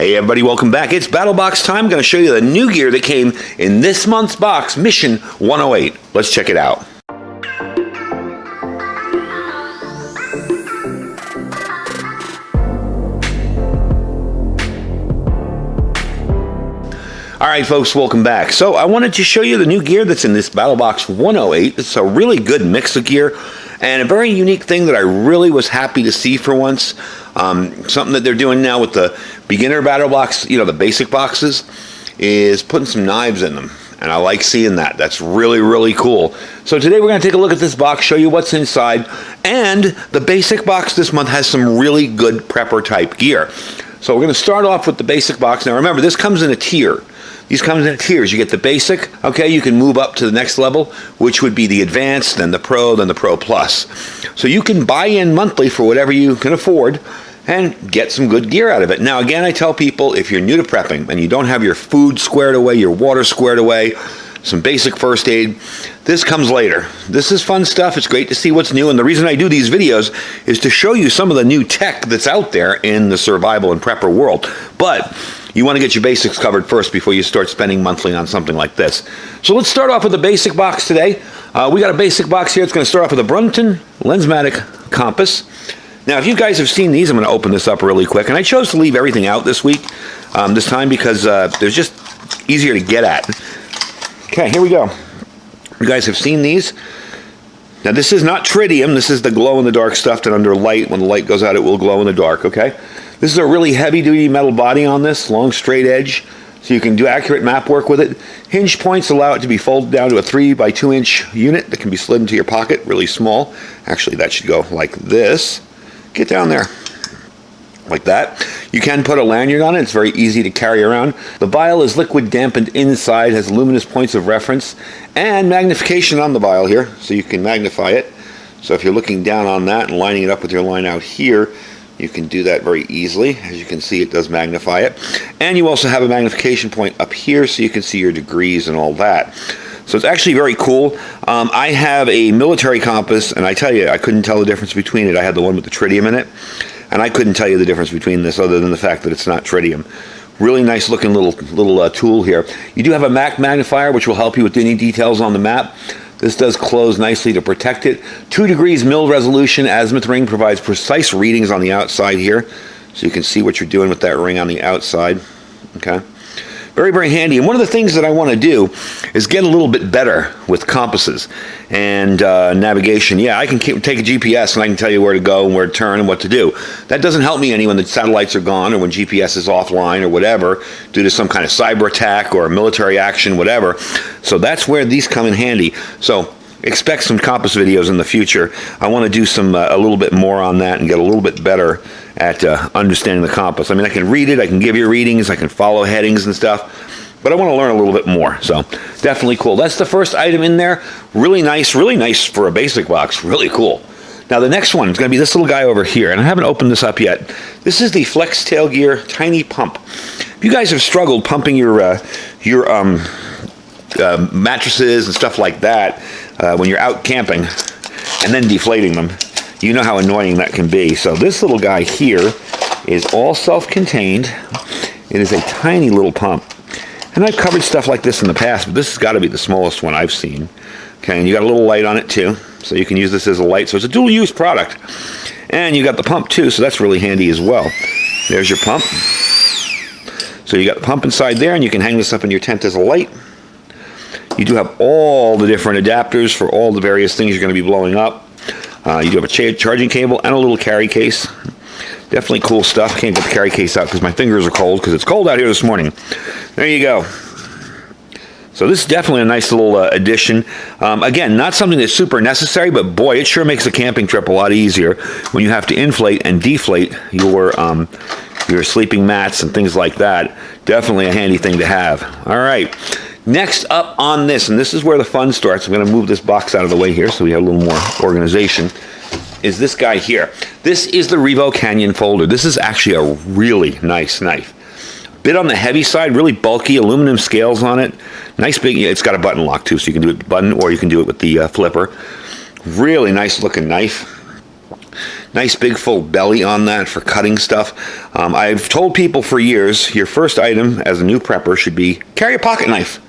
Hey everybody, welcome back. It's Battlbox time. I'm going to show you the new gear that came in this month's box, Mission 108. Let's check it out. Alright folks, welcome back. So I wanted to show you the new gear that's in this Battlbox 108. It's a really good mix of gear and a very unique thing that I really was happy to see for once. Something that they're doing now with the beginner Battlbox, you know, the basic boxes, is putting some knives in them. And I like seeing that. That's really, really cool. So today we're going to take a look at this box, show you what's inside. And the basic box this month has some really good prepper type gear. So we're going to start off with the basic box. Now remember, this comes in a tier. These come in tiers. You get the basic, okay, you can move up to the next level, which would be the advanced, then the pro, then the pro plus. So you can buy in monthly for whatever you can afford and get some good gear out of it. Now again, I tell people, if you're new to prepping and you don't have your food squared away, your water squared away, some basic first aid, this comes later. This is fun stuff. It's great to see what's new, and the reason I do these videos is to show you some of the new tech that's out there in the survival and prepper world. But you want to get your basics covered first before you start spending monthly on something like this. So let's start off with the basic box today. We got a basic box here. It's going to start off with a Brunton Lensatic compass. Now, if you guys have seen these, I'm going to open this up really quick. And I chose to leave everything out this week, this time, because they're just easier to get at. Okay, here we go. You guys have seen these. Now, this is not tritium. This is the glow-in-the-dark stuff that under light, when the light goes out, it will glow in the dark, okay? This is a really heavy-duty metal body on this, long straight edge, so you can do accurate map work with it. Hinge points allow it to be folded down to a 3 by 2 inch unit that can be slid into your pocket, really small. Actually, that should go like this. Get down there. Like that. You can put a lanyard on it. It's very easy to carry around. The vial is liquid dampened inside, has luminous points of reference, and magnification on the vial here, so you can magnify it. So if you're looking down on that and lining it up with your line out here, you can do that very easily. As you can see, it does magnify it. And you also have a magnification point up here so you can see your degrees and all that. So it's actually very cool. I have a military compass, and I tell you, I couldn't tell the difference between it. I had the one with the tritium in it, and I couldn't tell you the difference between this other than the fact that it's not tritium. Really nice looking little tool here. You do have a Mac magnifier, which will help you with any details on the map. This does close nicely to protect it. 2 degrees mil resolution azimuth ring provides precise readings on the outside here, so you can see what you're doing with that ring on the outside. Okay, very, very handy. And one of the things that I want to do is get a little bit better with compasses and navigation. Yeah, I can take a GPS and I can tell you where to go and where to turn and what to do. That doesn't help me any when the satellites are gone or when GPS is offline or whatever, due to some kind of cyber attack or military action, whatever. So that's where these come in handy. So expect some compass videos in the future. I want to do some a little bit more on that and get a little bit better at understanding the compass. I mean, I can read it, I can give you readings, I can follow headings and stuff, but I want to learn a little bit more. So definitely cool. That's the first item in there. Really nice for a basic box. Really cool. Now the next one is going to be this little guy over here, and I haven't opened this up yet. This is the FlexGear Tiny Pump. If you guys have struggled pumping your mattresses and stuff like that when you're out camping and then deflating them, you know how annoying that can be. So this little guy here is all self-contained. It is a tiny little pump. And I've covered stuff like this in the past, but this has got to be the smallest one I've seen. Okay, and you got a little light on it too, so you can use this as a light. So it's a dual-use product. And you got the pump too, so that's really handy as well. There's your pump. So you got the pump inside there, and you can hang this up in your tent as a light. You do have all the different adapters for all the various things you're going to be blowing up. You do have a charging cable and a little carry case. Definitely cool stuff. Can't get the carry case out because my fingers are cold because it's cold out here this morning. There you go. So this is definitely a nice little addition. Again, not something that's super necessary, but boy, it sure makes a camping trip a lot easier when you have to inflate and deflate your sleeping mats and things like that. Definitely a handy thing to have. All right. Next up on this, and this is where the fun starts. I'm going to move this box out of the way here so we have a little more organization, is this guy here. This is the Revo Canyon folder. This is actually a really nice knife. Bit on the heavy side, really bulky, aluminum scales on it. Nice big, it's got a button lock too, so you can do it with the button or you can do it with the flipper. Really nice looking knife. Nice big full belly on that for cutting stuff. I've told people for years, your first item as a new prepper should be carry a pocket knife.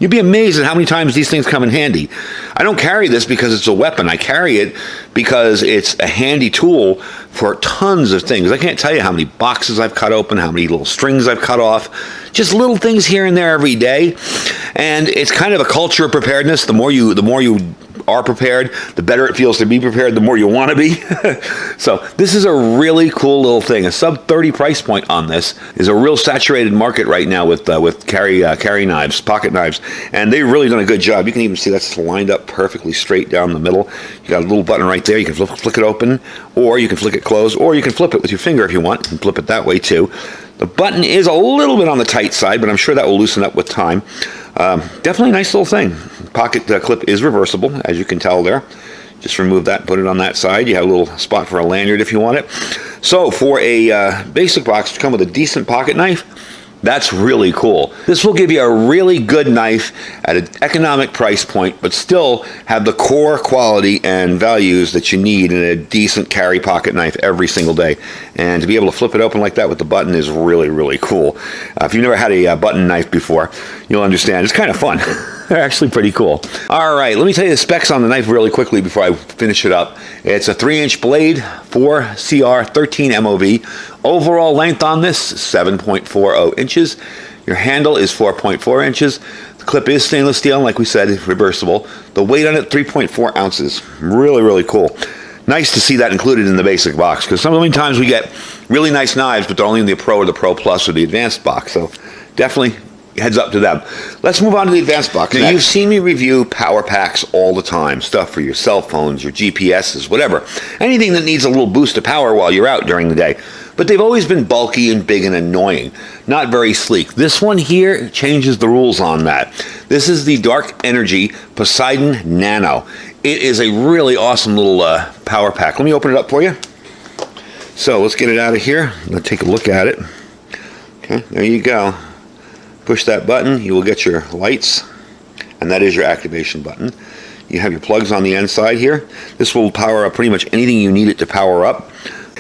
You'd be amazed at how many times these things come in handy. I don't carry this because it's a weapon. I carry it because it's a handy tool for tons of things. I can't tell you how many boxes I've cut open, how many little strings I've cut off. Just little things here and there every day. And it's kind of a culture of preparedness. The more you are prepared, the better it feels to be prepared, the more you want to be. So this is a really cool little thing. A sub 30 price point on this is a real saturated market right now with carry knives, pocket knives, and they've really done a good job. You can even see that's lined up perfectly straight down the middle. You got a little button right there. You can flick it open, or you can flick it closed, or you can flip it with your finger if you want, and flip it that way too. The button is a little bit on the tight side, but I'm sure that will loosen up with time. Definitely a nice little thing. Pocket clip is reversible, as you can tell there. Just remove that, put it on that side. You have a little spot for a lanyard if you want it. So for a basic box to come with a decent pocket knife, that's really cool. This will give you a really good knife at an economic price point, but still have the core quality and values that you need in a decent carry pocket knife every single day. And to be able to flip it open like that with the button is really, really cool. If you've never had a button knife before, you'll understand. It's kind of fun. They're actually pretty cool. All right, let me tell you the specs on the knife really quickly before I finish it up. It's a 3-inch blade, 4CR, 13 MOV. Overall length on this, 7.40 inches. Your handle is 4.4 inches. The clip is stainless steel, and like we said, it's reversible. The weight on it, 3.4 ounces. Really, really cool. Nice to see that included in the basic box, because so many times we get really nice knives, but they're only in the Pro or the Pro Plus or the Advanced box. So definitely heads up to them. Let's move on to the Advanced box. Now, you've seen me review power packs all the time. Stuff for your cell phones, your GPSs, whatever. Anything that needs a little boost of power while you're out during the day. But they've always been bulky and big and annoying. Not very sleek. This one here changes the rules on that. This is the Dark Energy Poseidon Nano. It is a really awesome little power pack. Let me open it up for you. So let's get it out of here. Let's take a look at it. Okay, there you go. Push that button, you will get your lights, and that is your activation button. You have your plugs on the inside here. This will power up pretty much anything you need it to power up.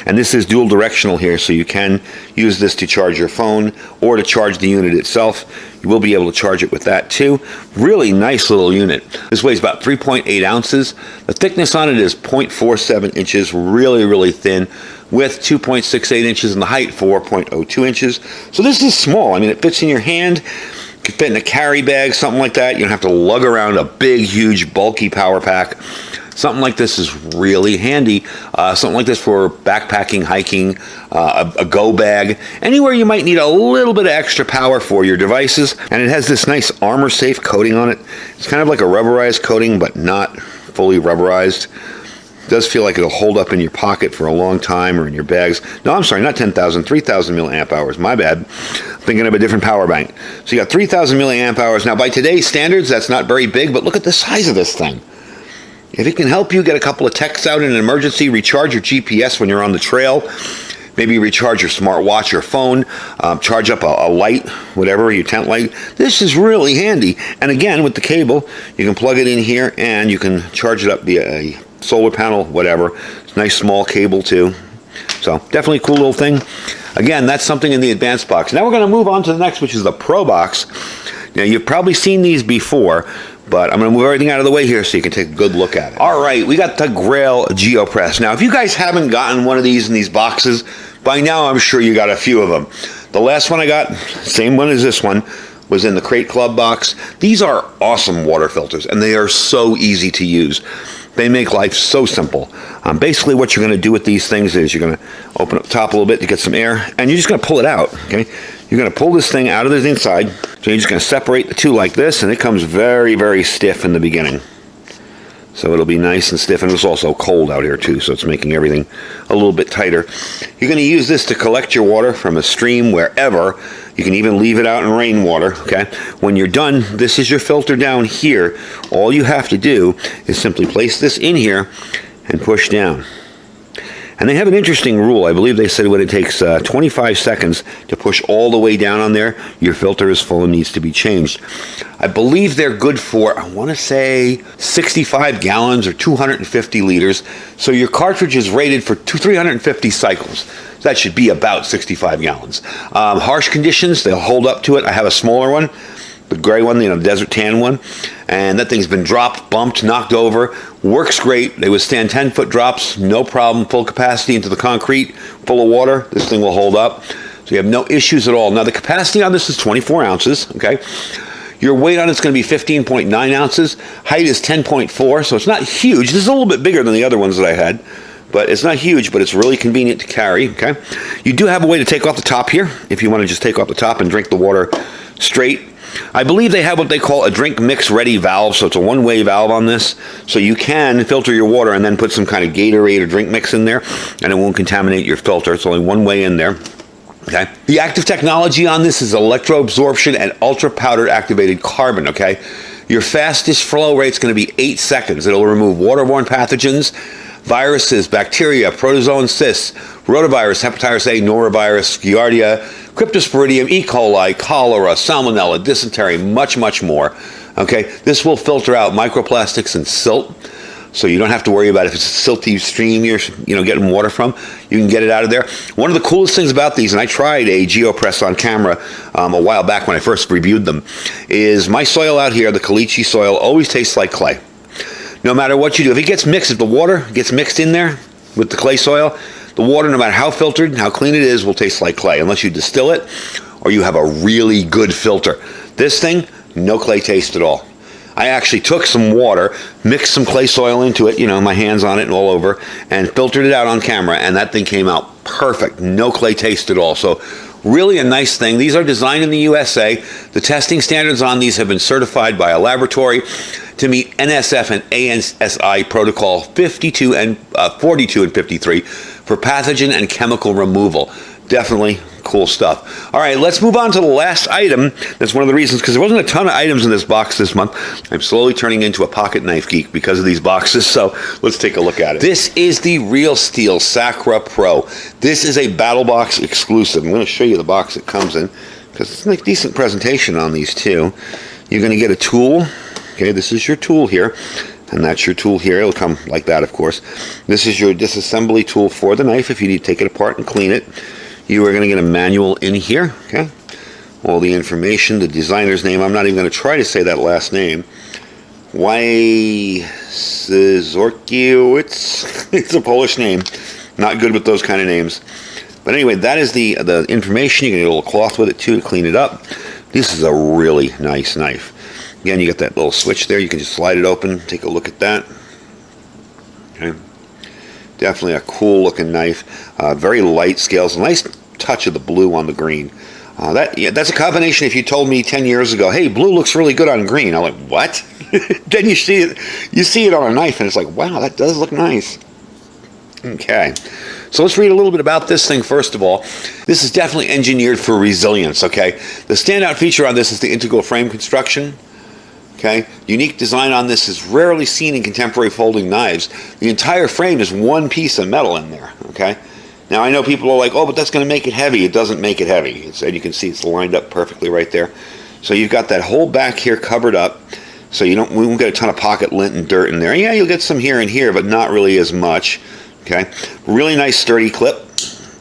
And this is dual directional here, so you can use this to charge your phone or to charge the unit itself. You will be able to charge it with that too. Really nice little unit. This weighs about 3.8 ounces. The thickness on it is 0.47 inches, really, really thin, with 2.68 inches in the height, 4.02 inches. So this is small. I mean, it fits in your hand. It could fit in a carry bag, something like that. You don't have to lug around a big, huge, bulky power pack. Something like this is really handy. Something like this for backpacking, hiking, a go bag, anywhere you might need a little bit of extra power for your devices. And it has this nice armor-safe coating on it. It's kind of like a rubberized coating, but not fully rubberized. It does feel like it'll hold up in your pocket for a long time or in your bags. No, I'm sorry, not 10,000, 3,000 milliamp hours. My bad. I'm thinking of a different power bank. So you got 3,000 milliamp hours. Now, by today's standards, that's not very big, but look at the size of this thing. If it can help you get a couple of texts out in an emergency, recharge your GPS when you're on the trail, maybe recharge your smartwatch or phone, charge up a light, whatever, your tent light. This is really handy. And again, with the cable, you can plug it in here and you can charge it up via a solar panel, whatever. It's a nice small cable too. So definitely a cool little thing. Again, that's something in the Advanced box. Now we're going to move on to the next, which is the Pro box. Now you've probably seen these before, but I'm going to move everything out of the way here so you can take a good look at it. All right, we got the Gril GeoPress. Now, if you guys haven't gotten one of these in these boxes, by now I'm sure you got a few of them. The last one I got, same one as this one, was in the Crate Club box. These are awesome water filters, and they are so easy to use. They make life so simple. Basically, what you're going to do with these things is you're going to open up the top a little bit to get some air, and you're just going to pull it out, okay? You're going to pull this thing out of the inside, so you're just going to separate the two like this, and it comes very, very stiff in the beginning. So it'll be nice and stiff, and it's also cold out here too, so it's making everything a little bit tighter. You're going to use this to collect your water from a stream, wherever. You can even leave it out in rainwater, okay? When you're done, this is your filter down here. All you have to do is simply place this in here and push down. And they have an interesting rule. I believe they said when it takes 25 seconds to push all the way down on there, your filter is full and needs to be changed. I believe they're good for, I want to say, 65 gallons or 250 liters. So your cartridge is rated for 350 cycles. That should be about 65 gallons. Harsh conditions, they'll hold up to it. I have a smaller one, the gray one, the desert tan one, and that thing's been dropped, bumped, knocked over. Works great. They withstand 10-foot drops, no problem. Full capacity into the concrete, full of water. This thing will hold up. So you have no issues at all. Now the capacity on this is 24 ounces, okay? Your weight on it's going to be 15.9 ounces. Height is 10.4, so it's not huge. This is a little bit bigger than the other ones that I had, but it's not huge, but it's really convenient to carry, okay? You do have a way to take off the top here, if you want to just take off the top and drink the water straight. I believe they have what they call a drink mix ready valve, so it's a one-way valve on this, so you can filter your water and then put some kind of Gatorade or drink mix in there, and it won't contaminate your filter. It's only one way in there. Okay. The active technology on this is electroabsorption and ultra powdered activated carbon, okay? Your fastest flow rate is going to be 8 seconds. It'll remove waterborne pathogens, viruses, bacteria, protozoan cysts, rotavirus, hepatitis A, norovirus, giardia, cryptosporidium, E. coli, cholera, salmonella, dysentery, much, much more. Okay, this will filter out microplastics and silt, so you don't have to worry about if it's a silty stream you're getting water from. You can get it out of there. One of the coolest things about these, and I tried a GeoPress on camera a while back when I first reviewed them, is my soil out here, the caliche soil, always tastes like clay. No matter what you do, if it gets mixed, if the water gets mixed in there with the clay soil, the water, no matter how filtered and how clean it is, will taste like clay, unless you distill it or you have a really good filter. This thing, no clay taste at all. I actually took some water, mixed some clay soil into it, my hands on it and all over, and filtered it out on camera, and that thing came out perfect. No clay taste at all. So really a nice thing. These are designed in the USA. The testing standards on these have been certified by a laboratory to meet NSF and ANSI protocol 42 and 42 and 53 for pathogen and chemical removal. Definitely cool stuff. All right, let's move on to the last item. That's one of the reasons, because there wasn't a ton of items in this box this month. I'm slowly turning into a pocket knife geek because of these boxes, so let's take a look at it. This is the Real Steel Sacra Pro. This is a Battlbox exclusive. I'm going to show you the box it comes in, because it's a decent presentation on these too. You're going to get a tool. Okay, this is your tool here, and that's your tool here. It'll come like that, of course. This is your disassembly tool for the knife if you need to take it apart and clean it. You are going to get a manual in here, okay? All the information, the designer's name. I'm not even going to try to say that last name. Wojciechowski. It's a Polish name. Not good with those kind of names. But anyway, that is the information. You can get a little cloth with it too to clean it up. This is a really nice knife. Again, you got that little switch there. You can just slide it open. Take a look at that. Okay. Definitely a cool looking knife. Very light scales. A nice touch of the blue on the green. That's a combination. If you told me 10 years ago, hey, blue looks really good on green, I'm like, what? Then you see it on a knife and it's like, wow, that does look nice. Okay. So let's read a little bit about this thing first of all. This is definitely engineered for resilience, okay? The standout feature on this is the integral frame construction. Okay, unique design on this is rarely seen in contemporary folding knives. The entire frame is one piece of metal in there. Okay, now I know people are like, oh, but that's going to make it heavy. It doesn't make it heavy. And you can see it's lined up perfectly right there. So you've got that whole back here covered up, so we won't get a ton of pocket lint and dirt in there. Yeah, you'll get some here and here, but not really as much. Okay, really nice sturdy clip.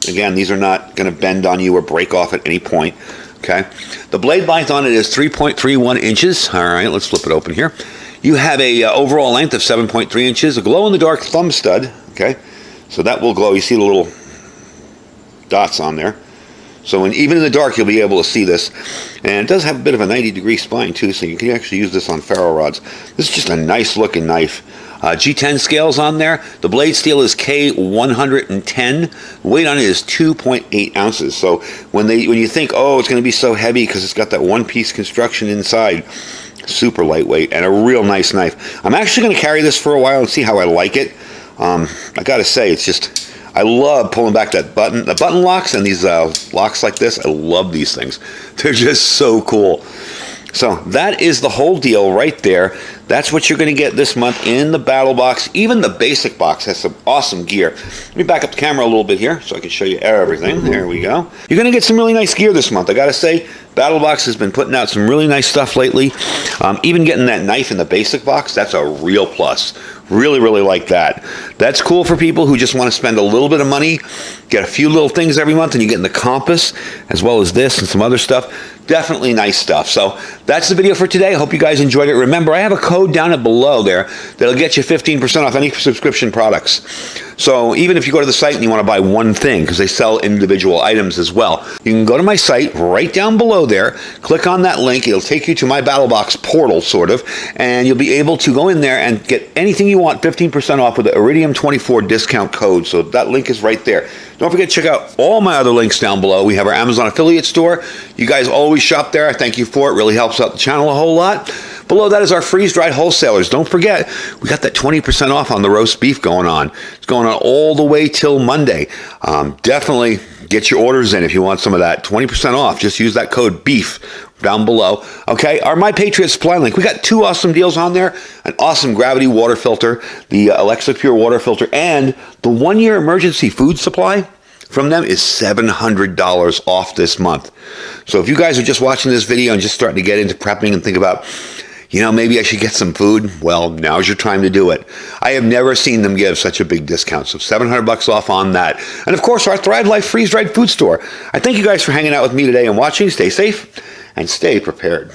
Again, these are not going to bend on you or break off at any point. Okay, the blade length on it is 3.31 inches. All right, let's flip it open here. You have a overall length of 7.3 inches, a glow-in-the-dark thumb stud. Okay, so that will glow. You see the little dots on there. So even in the dark, you'll be able to see this. And it does have a bit of a 90-degree spine too, so you can actually use this on ferro rods. This is just a nice-looking knife. G10 scales on there. The blade steel is K110. The weight on it is 2.8 ounces. So when you think, oh, it's going to be so heavy because it's got that one-piece construction inside, super lightweight and a real nice knife. I'm actually going to carry this for a while and see how I like it. I got to say, it's just, I love pulling back that button. The button locks and these locks like this, I love these things. They're just so cool. So that is the whole deal right there. That's what you're going to get this month in the battle box. Even the basic box has some awesome gear. Let me back up the camera a little bit here so I can show you everything. There we go. You're going to get some really nice gear this month. I got to say, Battlebox has been putting out some really nice stuff lately. Even getting that knife in the basic box, that's a real plus. Really, really like that. That's cool for people who just want to spend a little bit of money, get a few little things every month, and you get in the compass, as well as this and some other stuff. Definitely nice stuff. So that's the video for today. I hope you guys enjoyed it. Remember, I have a code down below there that'll get you 15% off any subscription products. So even if you go to the site and you want to buy one thing, because they sell individual items as well, you can go to my site right down below there, click on that link. It'll take you to my Battlebox portal, sort of, and you'll be able to go in there and get anything you want 15% off with the Iridium 24 discount code. So that link is right there. Don't forget to check out all my other links down below. We have our Amazon affiliate store. You guys always shop there. I thank you for it. Really helps out the channel a whole lot. Below that is our freeze-dried wholesalers. Don't forget, we got that 20% off on the roast beef going on. It's going on all the way till Monday. Definitely get your orders in if you want some of that 20% off. Just use that code BEEF down below. Okay, our My Patriot Supply link. We got two awesome deals on there. An awesome gravity water filter, the Alexa Pure water filter, and the 1-year emergency food supply from them is $700 off this month. So if you guys are just watching this video and just starting to get into prepping and think about, you know, maybe I should get some food, well, now's your time to do it. I have never seen them give such a big discount. So $700 off on that. And of course, our Thrive Life freeze-dried food store. I thank you guys for hanging out with me today and watching. Stay safe and stay prepared.